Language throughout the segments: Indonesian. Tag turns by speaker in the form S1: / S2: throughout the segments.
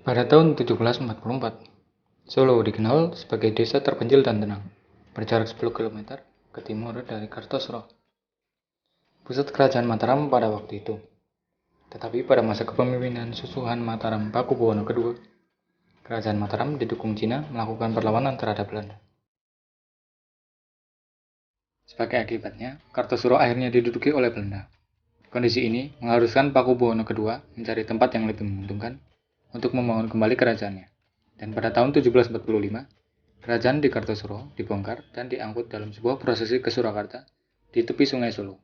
S1: Pada tahun 1744, Solo dikenal sebagai desa terpencil dan tenang, berjarak 10 km ke timur dari Kartosuro, pusat kerajaan Mataram pada waktu itu. Tetapi pada masa kepemimpinan Susuhan Mataram Pakubuwono II, kerajaan Mataram didukung Cina melakukan perlawanan terhadap Belanda. Sebagai akibatnya, Kartosuro akhirnya diduduki oleh Belanda. Kondisi ini mengharuskan Pakubuwono II mencari tempat yang lebih menguntungkan untuk membangun kembali kerajaannya. Dan pada tahun 1745, kerajaan di Kartosuro dibongkar dan diangkut dalam sebuah prosesi ke Surakarta di tepi Sungai Solo.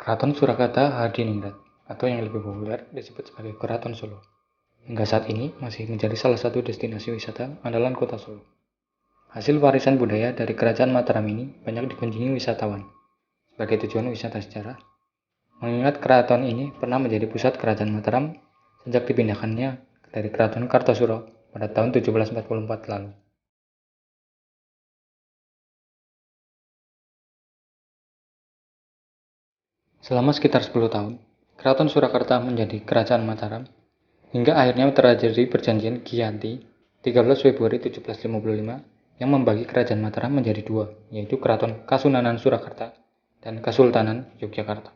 S1: Keraton Surakarta Hadiningrat, atau yang lebih populer disebut sebagai Keraton Solo, hingga saat ini masih menjadi salah satu destinasi wisata andalan kota Solo. Hasil warisan budaya dari kerajaan Mataram ini banyak dikunjungi wisatawan sebagai tujuan wisata sejarah, mengingat keraton ini pernah menjadi pusat kerajaan Mataram sejak dipindahkannya dari Keraton Kartosuro pada tahun 1744 lalu. Selama sekitar 10 tahun, Keraton Surakarta menjadi kerajaan Mataram hingga akhirnya terjadi perjanjian Giyanti 13 Februari 1755 yang membagi kerajaan Mataram menjadi dua, yaitu Keraton Kasunanan Surakarta dan Kesultanan Yogyakarta.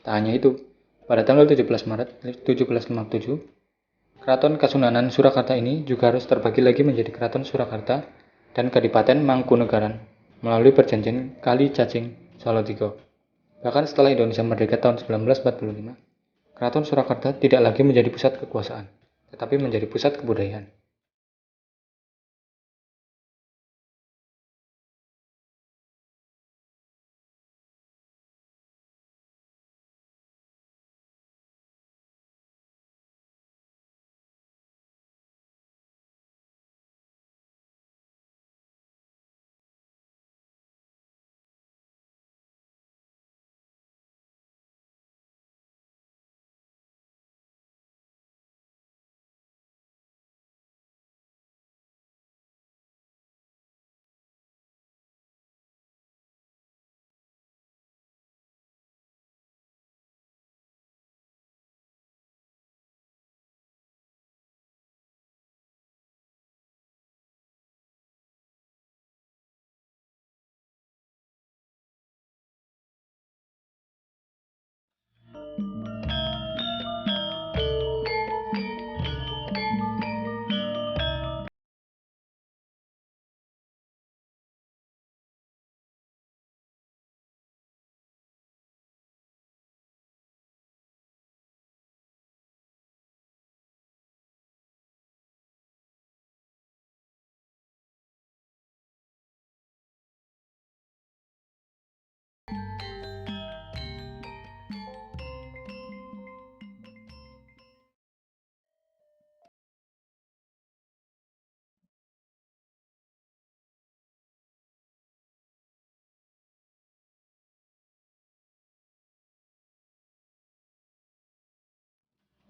S1: Tak hanya itu, pada tanggal 17 Maret 1757, Keraton Kasunanan Surakarta ini juga harus terbagi lagi menjadi Keraton Surakarta dan Kadipaten Mangkunegaran melalui perjanjian Kali Cacing Salatiga. Bahkan setelah Indonesia merdeka tahun 1945, Keraton Surakarta tidak lagi menjadi pusat kekuasaan, tetapi menjadi pusat kebudayaan.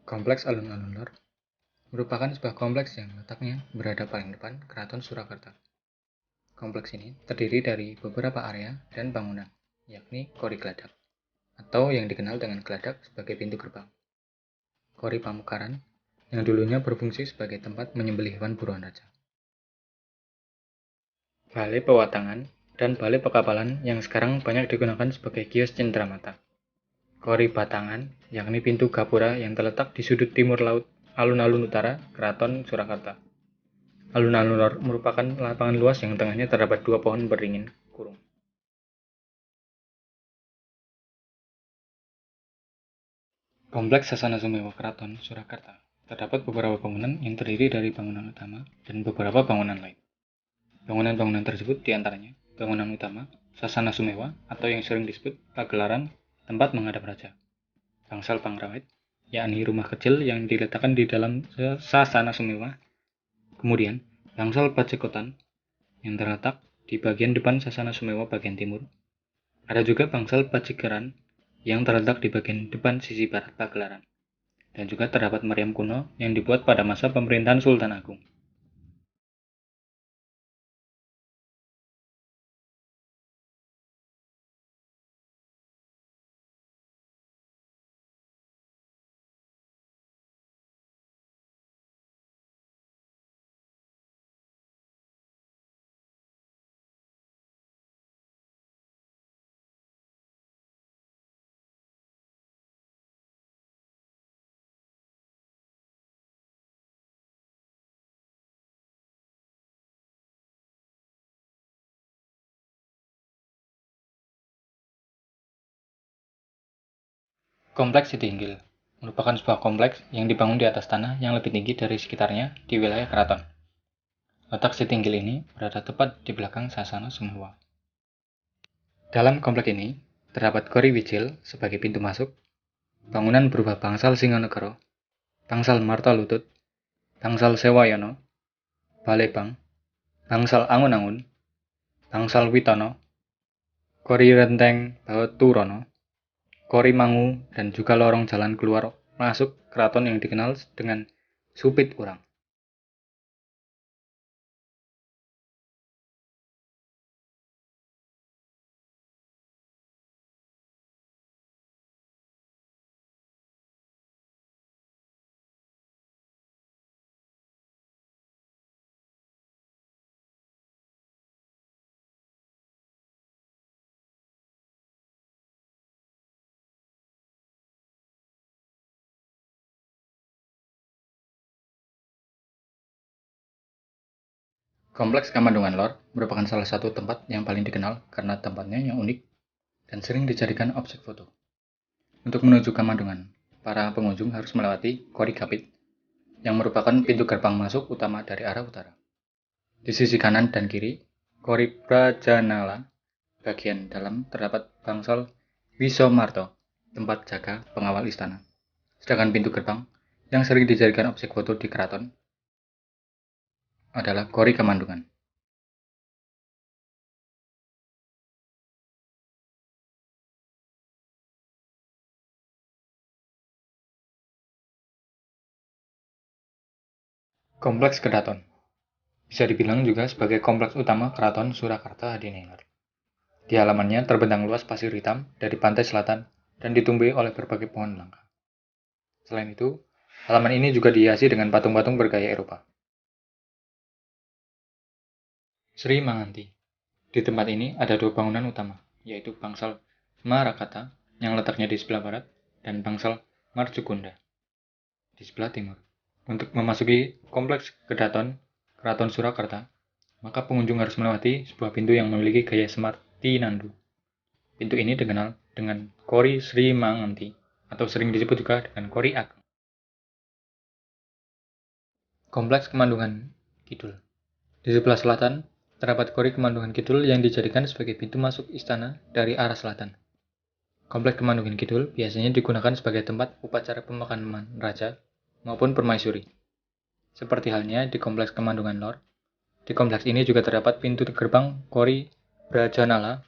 S1: Kompleks Alun-Alun Lor merupakan sebuah kompleks yang letaknya berada paling depan Keraton Surakarta. Kompleks ini terdiri dari beberapa area dan bangunan, yakni Kori Geladak, atau yang dikenal dengan Geladak sebagai pintu gerbang. Kori Pamukaran, yang dulunya berfungsi sebagai tempat menyembelih hewan buruan raja. Balai Pewatangan dan Balai Pekapalan yang sekarang banyak digunakan sebagai kios Cendramata. Kori Batangan, yakni pintu gapura yang terletak di sudut timur laut alun-alun utara Keraton Surakarta. Alun-alun Lor merupakan lapangan luas yang tengahnya terdapat 2 pohon beringin kurung. Kompleks Sasana Sumewa Keraton Surakarta terdapat beberapa bangunan yang terdiri dari bangunan utama dan beberapa bangunan lain. Bangunan-bangunan tersebut diantaranya bangunan utama Sasana Sumewa atau yang sering disebut pagelaran tempat menghadap raja. Bangsal Pangrawit, yakni rumah kecil yang diletakkan di dalam Sasana Sumewa. Kemudian, Bangsal Pacekotan yang terletak di bagian depan Sasana Sumewa bagian timur. Ada juga Bangsal Pacigeran yang terletak di bagian depan sisi barat pagelaran. Dan juga terdapat meriam kuno yang dibuat pada masa pemerintahan Sultan Agung. Kompleks Sitinggil merupakan sebuah kompleks yang dibangun di atas tanah yang lebih tinggi dari sekitarnya di wilayah keraton. Letak Sitinggil ini berada tepat di belakang Sasana Sumewa. Dalam kompleks ini terdapat Gori Wijil sebagai pintu masuk, bangunan berupa Bangsal Singonegoro, Bangsal Marta Lutut, Bangsal Sewayono, Balebang, Bangsal Angun-Angun, Bangsal Witono, Kori Renteng Baturono, Kori Mangu, dan juga lorong jalan keluar masuk keraton yang dikenal dengan Supit Urang. Kompleks Kamandungan Lor merupakan salah satu tempat yang paling dikenal karena tempatnya yang unik dan sering dijadikan objek foto. Untuk menuju Kamandungan, para pengunjung harus melewati Kori Kapit, yang merupakan pintu gerbang masuk utama dari arah utara. Di sisi kanan dan kiri, Kori Prajanala, bagian dalam terdapat bangsal Wisomarto, tempat jaga pengawal istana. Sedangkan pintu gerbang, yang sering dijadikan objek foto di keraton, adalah Kori Kamandungan. Kompleks Keraton bisa dibilang juga sebagai kompleks utama Keraton Surakarta Hadiningrat. Di halamannya terbentang luas pasir hitam dari pantai selatan dan ditumbuhi oleh berbagai pohon langka. Selain itu, halaman ini juga dihiasi dengan patung-patung bergaya Eropa. Sri Manganti. Di tempat ini ada dua bangunan utama, yaitu bangsal Marakata yang letaknya di sebelah barat dan bangsal Marcukunda di sebelah timur. Untuk memasuki kompleks Keraton Surakarta, maka pengunjung harus melewati sebuah pintu yang memiliki gaya Semarti Nandu. Pintu ini dikenal dengan Kori Sri Manganti atau sering disebut juga dengan Kori Ageng. Kompleks Kamandungan Kidul. Di sebelah selatan terdapat Kori Kamandungan Kidul yang dijadikan sebagai pintu masuk istana dari arah selatan. Kompleks Kamandungan Kidul biasanya digunakan sebagai tempat upacara pemakaman raja maupun permaisuri. Seperti halnya di Kompleks Kamandungan Lor, di kompleks ini juga terdapat pintu gerbang Kori Brajanala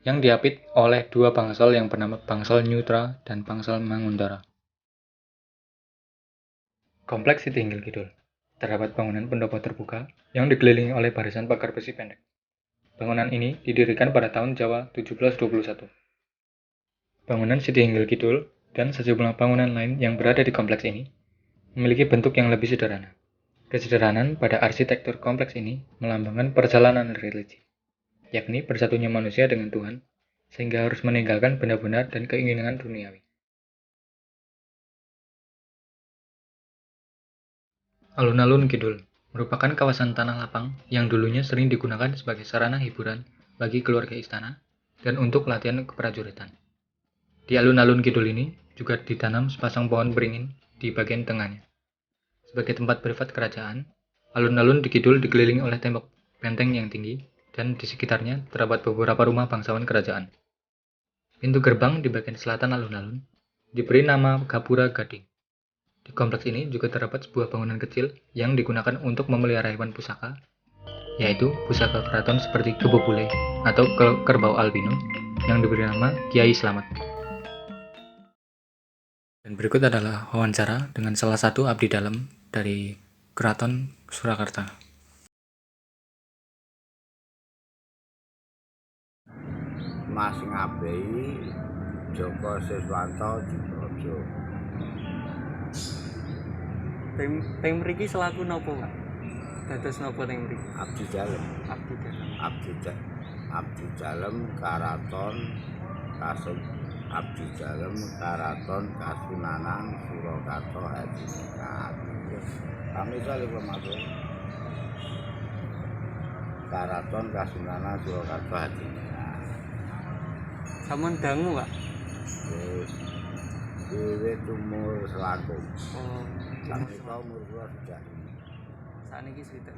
S1: yang diapit oleh dua bangsal yang bernama Bangsal Nyutra dan Bangsal Mangundara. Kompleks Sitinggil Kidul. Terdapat bangunan pendopo terbuka yang dikelilingi oleh barisan pagar besi pendek. Bangunan ini didirikan pada tahun Jawa 1721. Bangunan Sitinggil Kidul dan sejumlah bangunan lain yang berada di kompleks ini memiliki bentuk yang lebih sederhana. Kesederhanaan pada arsitektur kompleks ini melambangkan perjalanan religi, yakni bersatunya manusia dengan Tuhan, sehingga harus meninggalkan benda-benda dan keinginan duniawi. Alun-alun Kidul merupakan kawasan tanah lapang yang dulunya sering digunakan sebagai sarana hiburan bagi keluarga istana dan untuk latihan keprajuritan. Di alun-alun Kidul ini juga ditanam sepasang pohon beringin di bagian tengahnya. Sebagai tempat privat kerajaan, alun-alun di Kidul dikelilingi oleh tembok benteng yang tinggi dan di sekitarnya terdapat beberapa rumah bangsawan kerajaan. Pintu gerbang di bagian selatan alun-alun diberi nama Gapura Gading. Di kompleks ini juga terdapat sebuah bangunan kecil yang digunakan untuk memelihara hewan pusaka, yaitu pusaka keraton seperti kebo bule atau kerbau albino yang diberi nama Kiai Slamet. Dan berikut adalah wawancara dengan salah satu abdi dalam dari Keraton Surakarta.
S2: Mas Ngabei Joko Siswanto Diprojo.
S3: Teng mriki selaku napa, Pak? Dados napa teng mriki?
S2: Abdi Dalem.
S3: Abdi
S2: Abdi
S3: dalam.
S2: Dalem Karaton Kasunanan Surakarta Hadiningrat. Kami saling masuk. Karaton Kasunanan Surakarta Hadiningrat.
S3: Sampun dangu, Pak.
S2: Wis wiwit umur selangkung.
S3: Oh,
S2: Kami umur kula sudah
S3: sakniki swidak.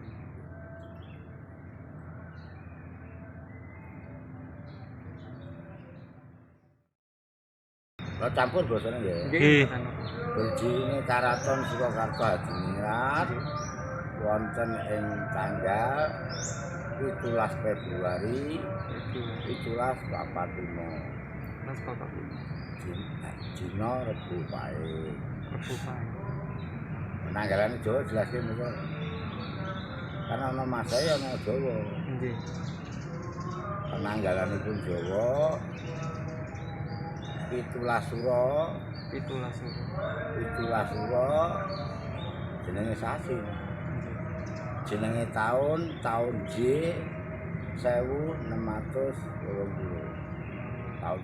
S2: Lo campur bosone ya.
S3: Nggih.
S2: Berdiri Karaton Surakarta Hadiningrat wonten ing tanggal 17 Februari 1745.
S3: Mas Bapak.
S2: Dina Rebo Pahing.
S3: Rebo Pahing.
S2: Penanggalan Jawa jelasin niku. Karena ana Mas saya ana Jawa.
S3: Nggih.
S2: Penanggalanipun Jawa 17 Sura. 17 Sura jenenge sasi. Jenenge tahun J 1680. Tahun